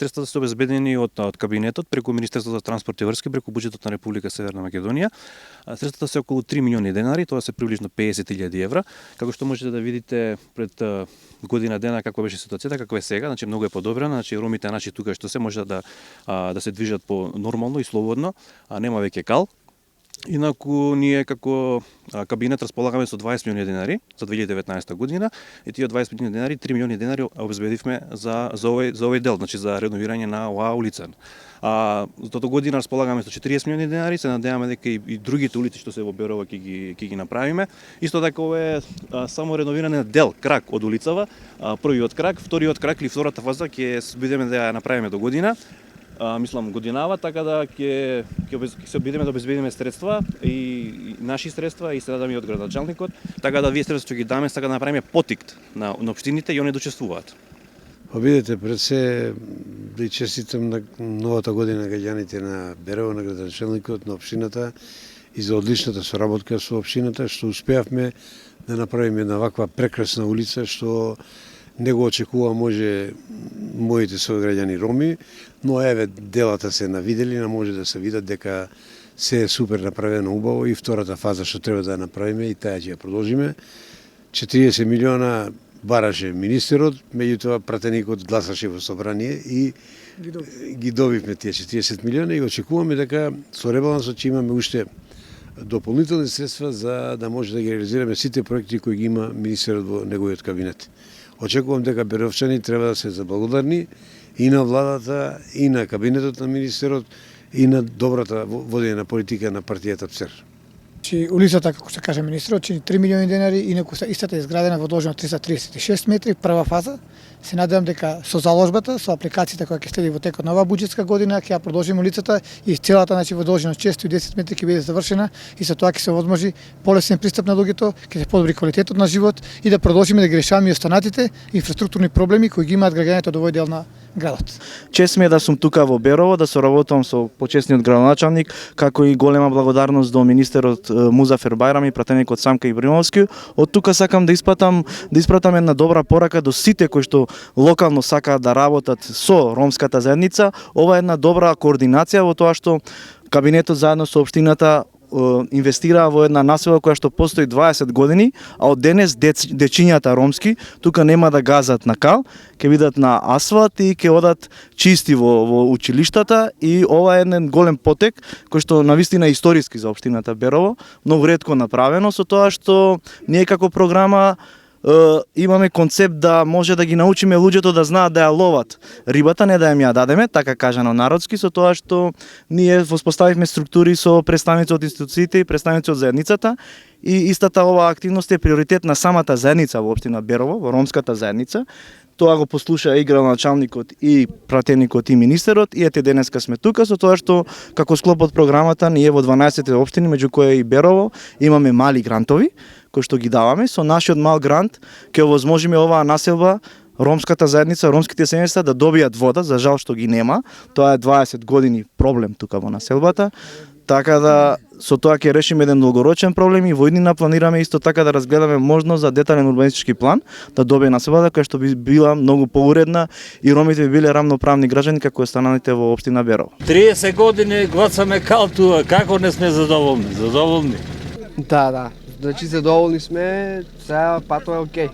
средствата се обезбедени од кабинетот преку Министерството за транспорт и врски, преку буџетот на Република Северна Македонија. Средствата се околу 3 милиони денари, тоа се приближно 50.000 евра. Како што можете да видите пред година дена каква беше ситуацијата, каква е сега, значи многу е подобрена, значи ромите тука што се може да се движат по нормално и слободно, нема веќе кал. Инаку ние како кабинет располагаме со 20 милиони денари за 2019 година и тие 20 милиони денари, 3 милиони денари обезбедивме за овој дел, значи за реновирање на оваа улица. Тото година располагаме со 40 милиони денари, се надеваме дека и другите улици што се во Берово ќе ги направиме. Исто така ова е само реновирање на дел, крак од улицава, првиот крак, вториот крак или втората фаза ќе бидеме да ја направиме до година. Мислам годинава, така да ќе се обидеме да обезбедиме средства и наши средства и се надам и од градоначалникот, така да вие средства што ги даме, така да направиме потикт на општините и они да учествуваат. Видете, пред се да честитам на новата година граѓаните на Берово, на градоначалникот, на општината и за одличната соработка со општината, што успеавме да направиме една ваква прекрасна улица што не го очекува може моите сограѓани роми, но еве делата се навидели, не може да се видат дека се е супер направено убаво и втората фаза што треба да направиме и таа ќе ја продолжиме. 40 милиона бараше министерот, меѓутоа пратеникот гласаше во собрание и ги добивме тие 40 милиона и очекуваме дека со ребалансот ќе имаме уште дополнителни средства за да може да ги реализираме сите проекти кои ги има министерот во неговиот кабинет. Очекувам дека беровчани треба да се заблагодарни и на владата, и на кабинетот на министерот, и на добрата водење на политика на партијата ПСЕР. Улицата, како се каже министерот, 3 милиони денари, инаку истата е изградена во должина 336 метри, прва фаза. Се надевам дека со заложбата, со апликацијата која ќе следи во текот на оваа буџетска година, ќе ја продолжиме улицата и целата во должина 610 метри ќе биде завршена и со тоа ќе се возможи полесен пристап на луѓето, ќе се подобри квалитетот на живот и да продолжиме да ги решаваме и останатите инфраструктурни проблеми кои ги имаат граѓаните од овој дел на градот. Чест ми е да сум тука во Берово, да соработувам со почесниот градоначалник, како и голема благодарност до министерот Музафер Бајрам и пратеникот Самка Ибримовски. Од тука сакам да испратам една добра порака до сите кои што локално сакаат да работат со ромската заедница. Ова е една добра координација во тоа што кабинетот заедно со општината инвестираа во една населба која што постои 20 години, а од денес дечињата ромски тука нема да газат на кал, ќе бидат на асфалт и ќе одат чисти во училиштата и ова е еден голем потек кој што навистина е историски за општината Берово, многу ретко направено со тоа што ние како програма имаме концепт да може да ги научиме луѓето да знаат да ја ловат рибата, не да ја дадеме, така кажано народски, со тоа што ние воспоставивме структури со представници од институциите и представници од заедницата и истата оваа активност е приоритет на самата заедница во општина Берово, во ромската заедница. Тоа го послуша и градоначалникот и пратеникот и министерот и ете денеска сме тука со тоа што како склоп од програмата ние во 12 општини меѓу кои и Берово имаме мали грантови кои што ги даваме. Со нашиот мал грант ќе овозможиме оваа населба, ромската заедница, ромските семејства да добијат вода, за жал што ги нема. Тоа е 20 години проблем тука во населбата. Така да со тоа ќе решиме еден долгорочен проблем и во иднина планираме исто така да разгледаме можност за детален урбанистички план да добие населбата која што би била многу поуредна и ромите би биле рамноправни граѓани како останалите во општина Берово. 30 години гласаме калтуа, како не сме задоволни? Задоволни. Да. Значи задоволни сме, сега патот е окей.